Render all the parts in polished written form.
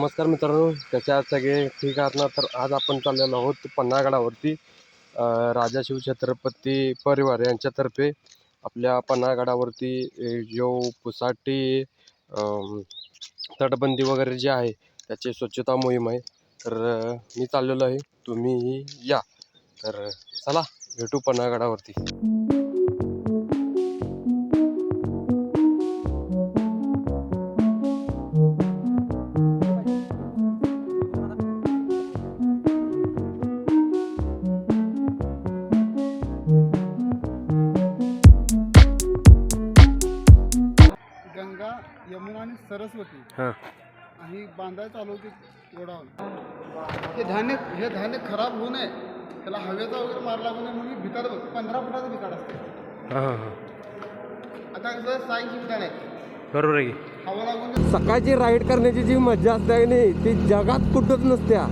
नमस्कार मित्रांनो, कसे आहात सगळे? ठीक आहात ना? तर आज आपण चाललेलो आहोत पन्हाळगडावरती. राजा शिवछत्रपती परिवार यांच्यातर्फे आपल्या पन्हाळगडावरती जो पुसाटी तटबंदी वगैरे जे आहे त्याची स्वच्छता मोहीम आहे. तर मी चाललेलो आहे, तुम्हीही या. तर चला भेटू पन्हाळगडावरती. गंगा, यमुना आणि सरस्वती हां आणि बांधायला चालू होते गोडाऊन. हे धान्य खराब होऊ नये, त्याला हवेचा वगैरे मार लागू नये म्हणून भिताड 15 फुटाचं भिताड असते. हां हां आता कसं साईंची भिताड आहे, बरोबर आहे. हवा लागून सकाळची राईड करण्याची जी मजा असते नाही ती जगात कुठंच नसत्या.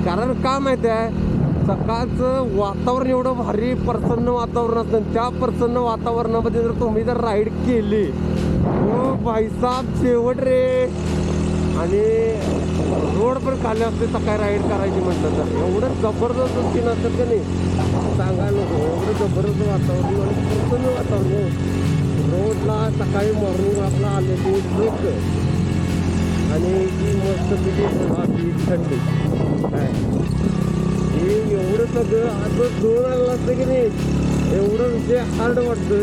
कारण का माहिती आहे, सकाळचं वातावरण एवढं भारी प्रसन्न वातावरण असतं. त्या प्रसन्न वातावरणामध्ये जर तुम्ही जर राईड केली, हो भाईसाब शेवट रे. आणि रोड पण खाली असते सकाळी राईड करायची म्हटलं तर. एवढं जबरदस्त सीन असतं का नाही सांगायला नको. एवढं जबरदस्त वातावरण आणि प्रसन्न वातावरण. रोडला सकाळी मॉर्निंग वॉकला आलेली लोक आणि ती मस्तपैकी थंडी काय हे एवढं सगळं आज दोन आलं असतं की नाही. एवढं जे हार्ड वाटतं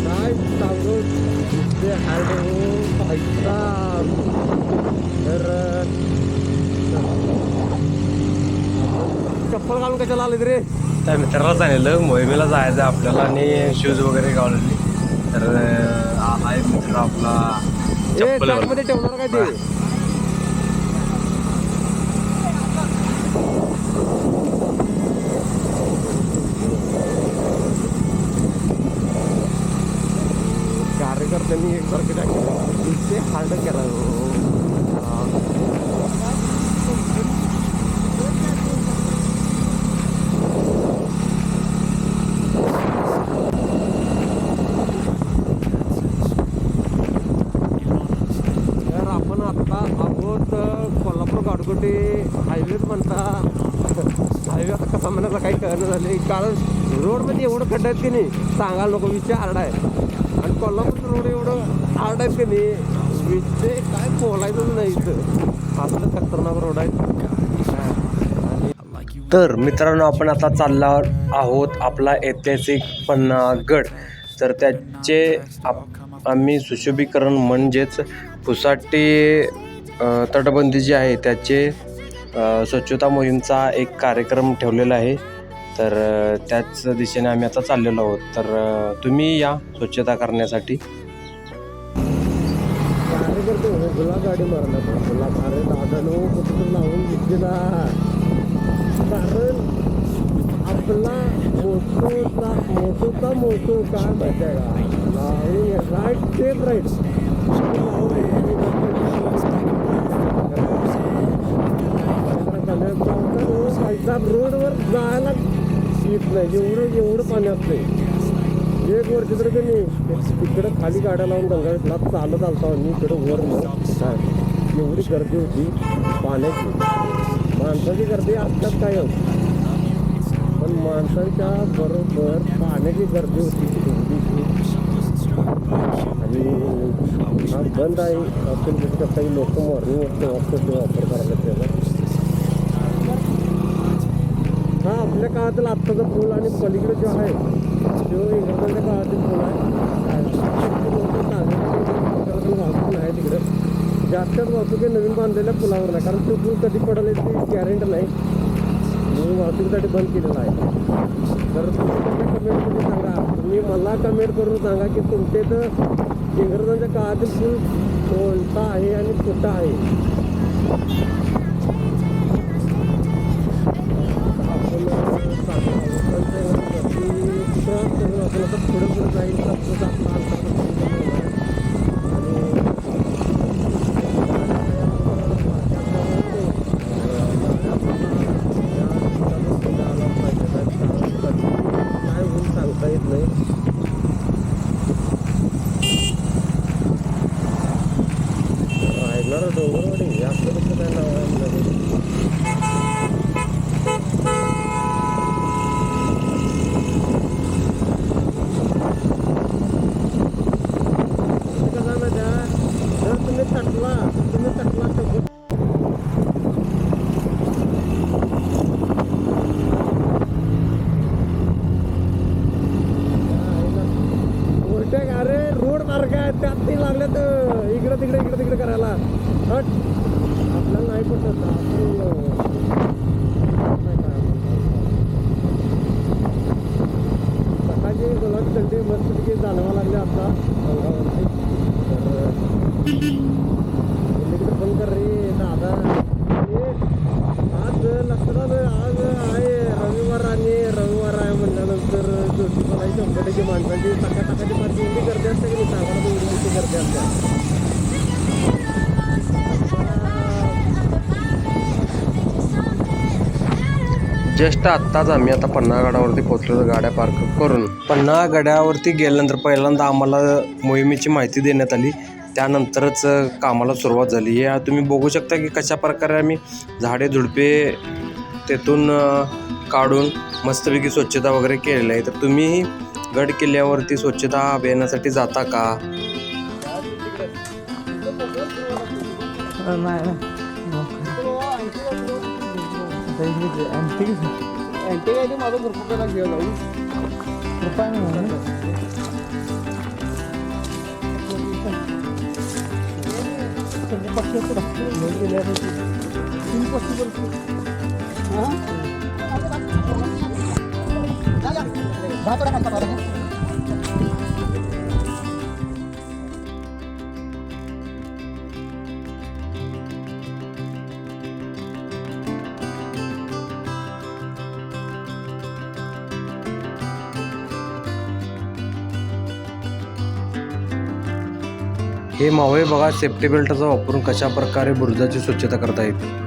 काय सांगू ते हार्ड हो व्हायचा. तर चप्पल घालून कशाला आले रे? त्या मित्राला सांगितलं मोहिमेला जायचं आपल्याला आणि शूज वगैरे घालून. तर आहे मित्र आपला मध्ये ठेवणार काय ते. कार्यकर्त्यांनी एकसारखे टाकले हार्ड केला. तर आपण आता आहोत कोल्हापूर गाडगोटे हायवेच म्हणता. हायवे आता कसा म्हणायचा काही कळणं झाले. कारण रोडमध्ये एवढं खड्डा आहेत की नाही सांगायला नको. विषय हार्ड आहे आणि कोल्हापूरचं रोड एवढं हार्ड आहेत की नाही विषय काय बोलायचंच नाही. इथं असलं खतरनाक रोड आहे. तर मित्रांनो, आपण आता चालणार आहोत आपला ऐतिहासिक पन्हाळगड. तर त्याचे आम्ही सुशोभीकरण म्हणजेच पुसाटी तटबंदी जी आहे त्याचे स्वच्छता मोहीमचा एक कार्यक्रम ठेवलेला आहे. तर त्याच दिशेने आम्ही आता चाललेलो आहोत. तर तुम्ही या स्वच्छता करण्यासाठी. गाडी मारला अरे दादा कुठं लावून घेतलेला. कारण आपला मोठोचा काय माहिती आहे का, राईट सेफ राईट रोडवर जायला येत नाही. एवढं पाणी असतंय. एक वर्ष तर की नाही तिकडं खाली गाड्या लावून गंगावेतला चालत आलता आणि इकडं वर काय एवढी गर्दी होती पाण्याची. माणसाची गर्दी असतात काय पण माणसांच्या बरोबर पाण्याची गर्दी होती आणि हा बंद आहे. आपण काही लोक मॉर्निंग वापर करायला त्याचा. हा आपल्या काळातील आत्ताचा पूल आणि पलीकडे जो आहे तो इंग्रजांच्या काळातील पूल आहे. वाहतूक आहे तिकडं. जास्त वाहतूक नवीन बांधलेल्या पुलावर नाही. कारण तो पूल कधी पडेल याची गॅरंटी नाही म्हणून वाहतुकीसाठी बंद केलेला आहे. तर तुम्ही कमेंटमध्ये सांगा, तुम्ही मला कमेंट करून सांगा की तुमचे तर इंग्रजांच्या काळातील पूल कोणता आहे आणि कुठं आहे. आपण आता पुढे जाईल काय होऊन सांगता येत नाही. रायगड डोंगरवाडी या काय नाव आहे. कुठे अरे रोड मार्ग आहे त्यात नाही लागले तर इकडं तिकडे करायला हट आपल्याला नाही पटत सकाळची गुलाबी थंडी मस्तपैकी जाणवा लागली आता अंगावरती तर फोन कर रे दादा आज लक्षात आलं आज आहे रविवार आहे म्हणल्यानंतर ज्योतिबाला 100% माणसांची टाकाटाकाची माझी एवढी गर्दी असते की मी सांगायला तर एवढी गर्दी असते जस्ट आत्ताच आम्ही आता पन्हाळ गडावरती पोहोचलो गाड्या पार्क करून पन्हाळ गडावरती गेल्यानंतर पहिल्यांदा आम्हाला मोहिमेची माहिती देण्यात आली त्यानंतरच कामाला सुरुवात झाली हे तुम्ही बघू शकता की कशा प्रकारे आम्ही झाडे झुडपे तेथून काढून मस्तपैकी स्वच्छता वगैरे केलेली आहे तर तुम्हीही गड किल्ल्यावरती स्वच्छता अभियानासाठी जाता का? माझं घरपुट्याला घेऊन हे मावळे बघा सेफ्टी बेल्टचा वापरून कशा प्रकारे बुरुजाची स्वच्छता करता येते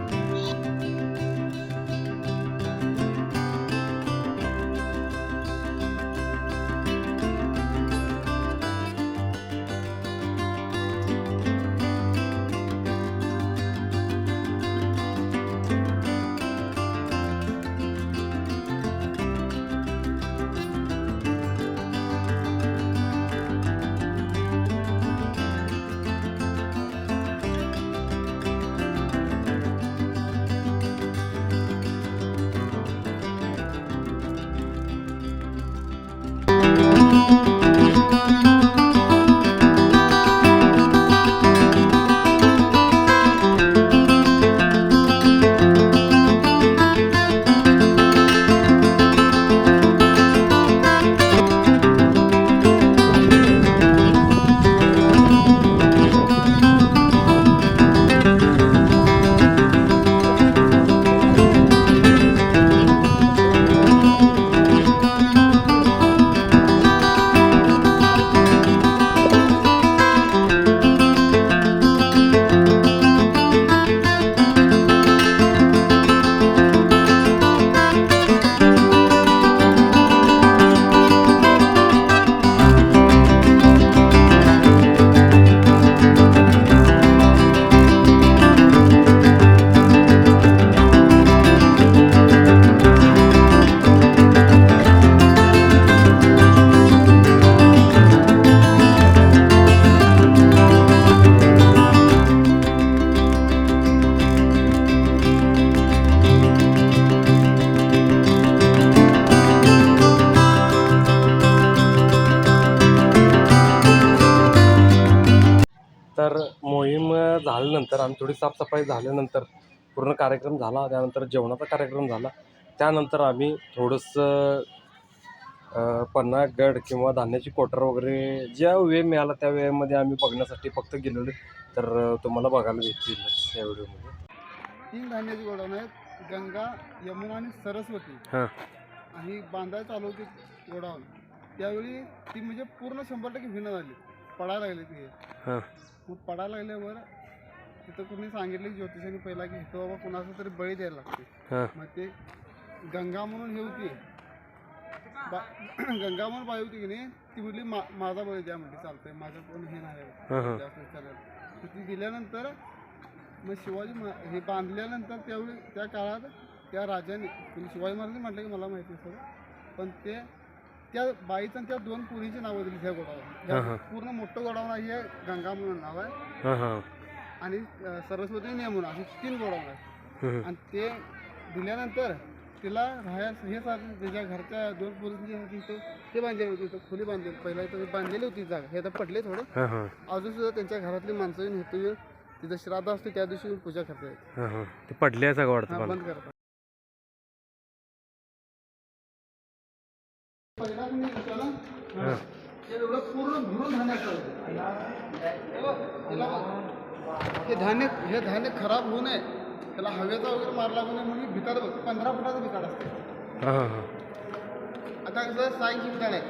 तर मोहीम झाल्यानंतर आणि थोडी साफसफाई झाल्यानंतर पूर्ण कार्यक्रम झाला त्यानंतर जेवणाचा कार्यक्रम झाला त्यानंतर आम्ही थोडंसं पन्हाळगड किंवा धान्याची कोटर वगैरे ज्या वेळ मिळाला त्या वेळेमध्ये आम्ही बघण्यासाठी फक्त गेलेलो तर तुम्हाला बघायला भेटतील या व्हिडिओमध्ये 3 धान्याची गोडाऊन आहेत गंगा यमुना आणि सरस्वती आणि बांधायला चालू होती गोडाऊन त्यावेळी ती म्हणजे पूर्ण 100% भिन्न झाली पडायला लागली ती मग पडायला लागल्यावर तिथं कोणी सांगितलं की ज्योतिषाने पहिला की इथं बाबा कुणाचा तरी बळी द्यायला लागते मग ते गंगा म्हणून हे होती गंगा म्हणून बाई होती की नाही ती म्हटली माझा बळी द्या म्हणजे चालतंय माझं कोण हे नाही जास्त चालेल ती दिल्यानंतर मग शिवाजी हे बांधल्यानंतर त्यावेळी त्या काळात त्या राजाने शिवाजी महाराजांनी म्हटलं की मला माहिती आहे सर पण ते त्या बाईचं आणि त्या 2 पुरीची नावं दिली त्या गोडावर पूर्ण मोठं गोडाऊन आहे गंगा म्हणून नाव आहे आणि सरस्वती यमुना अशी 3 गोडाऊन आहे आणि ते दिल्यानंतर तिला राहायला हे साधन त्याच्या घरच्या 2 पोरींची इथं ते बांधलेली होती, इथं खोली बांधलेली पहिला इथं बांधलेली होती जागा. हे आता पडले थोडं. हां हां अजून सुद्धा त्यांच्या घरातली माणसं येऊन इथं येऊन तिथं श्राद्ध असते त्या दिवशी येऊन पूजा करतात. हां हां ते पडल्या जागा वाटतं हा, मला. बंद करतात. पहिला कोणी विचारलं? हां हे एवढं पूर्ण भरून धान्य असतं. हे धान्य खराब होऊ नये, त्याला हवेचा वगैरे मार लागू नये म्हणून भिताड बघ 15 फुटाचं भिताड असते. हां हां हां आता कसं साईंची भिताड आहे,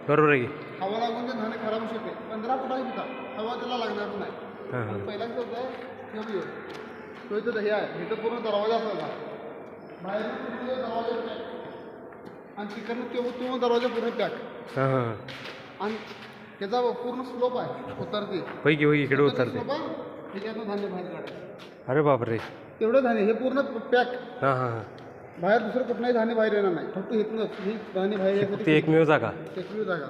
बरोबर आहे की. हवा लागून ते धान्य खराब होऊ शकते. 15 फुटाची भिताड, हवा त्याला लागणार नाही. हां हां पहिला कसं होतं ठेवूया तो इथं हे आहे, इथं पूर्ण दरवाजा असायचा, बाहेर पूर्ण दरवाजा पॅक आणि तिकडनं तो दरवाजा पूर्ण पॅक हां हां आणि त्याचा पूर्ण स्लोप आहे उतरते. होय की होय इकडे उतरते. स्लोप आहे, त्याच्यातनं धान्य बाहेर काढायचं. अरे बापरे. तेवढं धान्य हे पूर्ण पॅक, हां हां हां बाहेर दुसरं कुठलाही धान्य बाहेर येणार नाही, फक्त इथूनच ही धान्य बाहेर यायसाठी ते एकमेव जागा. एकमेव जागा.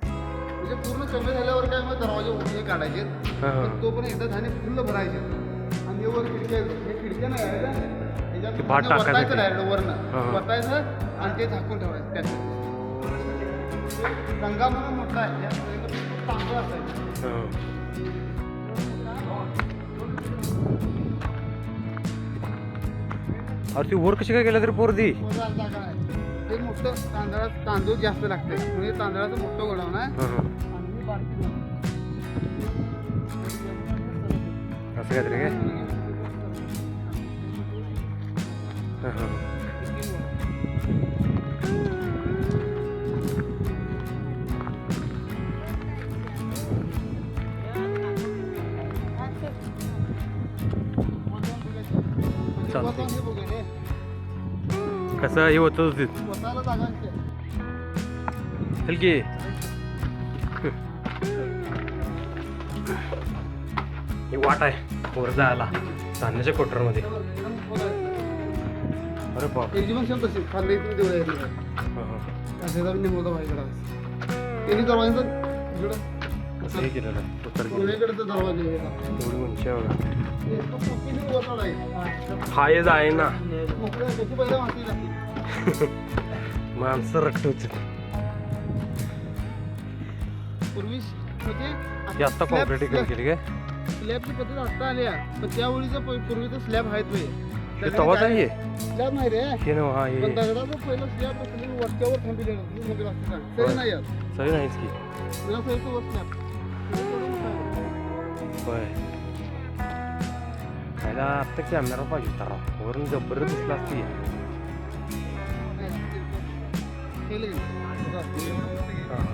म्हणजे पूर्ण कमी झाल्यावर काय मग दरवाजे उठले काढायचे, हां हां पण तो पण एकदा धान्य फुल्ल भरायचे आणि वर खिडक्या येतो. हे खिडक्या नाही आहे ना, ते त्याच्यात भात धान्य टाकायचं वतायचं ते. डायरेक्ट हां, वरनं हां. वतायचं आणि ते झाकून ठेवायचं. त्यात गंगा म्हणून मोठा आहे, तांदूळ असायचं. हां अरे ती वर कशी काय गेल्या तरी पोरदी. वजार जागा आहे. ते मोठं तांदूळ जास्त लागते म्हणजे तांदळाचं मोठं गोडाऊन आहे हां हां आणि ही बारकी गोडाऊन. असं काहीतरी काय. हां हां चालतंय. हे बघा हे, कसं हे होतं होती. स्वतःला जागा आहे. चल की. ही वाट आहे वर जायला धान्याच्या कोटरमध्ये. अरे बाप. एकदम सेम तशी खाल्ली इथून तेवढं येते. हां हां असे जाऊन नेमवलं भाईकडं त्यांनी दरवाजाचं इकडं असं हे केलेलं आहे उतर गेलं. पूर्वेकडचं दरवाजा आहे. एवढी उंची आहे बघा. हे तो मोठी वरचा आहे. हा ये जाय ना मोकळं आहे, त्याची पहिला माती लागते. माणसं रक्त होती. पूर्वी म्हणजे ही आत्ता कॉन्क्रीटीकरण केली काय. स्लॅबची पद्धत आत्ता आली आहे, पण त्यावेळीचं पूर्वीचं स्लॅब आहेत हे तवाच आहे. स्लॅब नाही रे, हे ना हा पण हे दगडाचं पहिलं स्लॅब वरच्यावर थांबलेलं सरी नाही आहेत. सही नाहीच की. बिना सरीचं वर स्लॅब. होय पहिला आत्ता कॅमेरा पाहिजे होता राव. वरून जबर दिसला असती. केलं हां